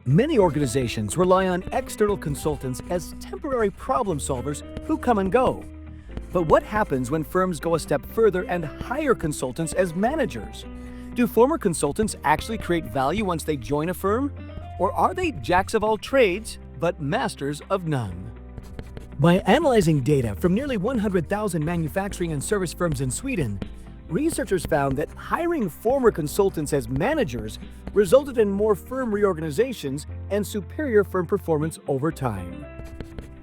Many organizations rely on external consultants as temporary problem solvers who come and go. But what happens when firms go a step further and hire consultants as managers? Do former consultants actually create value once they join a firm? Or are they jacks of all trades, but masters of none? By analyzing data from nearly 100,000 manufacturing and service firms in Sweden, researchers found that hiring former consultants as managers resulted in more firm reorganizations and superior firm performance over time.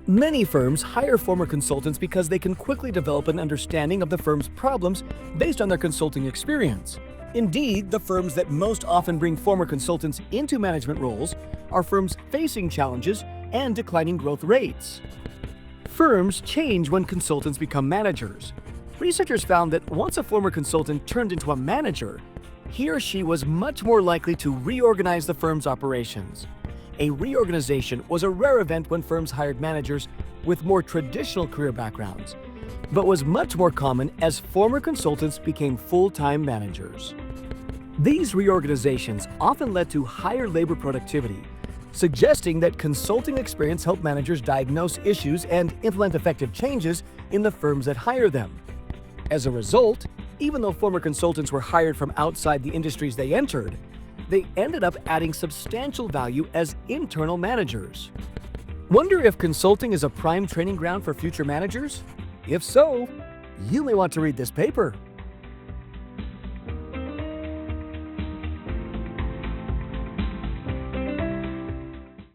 Many firms hire former consultants because they can quickly develop an understanding of the firm's problems based on their consulting experience. Indeed, the firms that most often bring former consultants into management roles are firms facing challenges and declining growth rates. Firms change when consultants become managers. Researchers found that once a former consultant turned into a manager, he or she was much more likely to reorganize the firm's operations. A reorganization was a rare event when firms hired managers with more traditional career backgrounds, but was much more common as former consultants became full-time managers. These reorganizations often led to higher labor productivity, suggesting that consulting experience helped managers diagnose issues and implement effective changes in the firms that hire them. As a result, even though former consultants were hired from outside the industries they entered, they ended up adding substantial value as internal managers. Wonder if consulting is a prime training ground for future managers? If so, you may want to read this paper.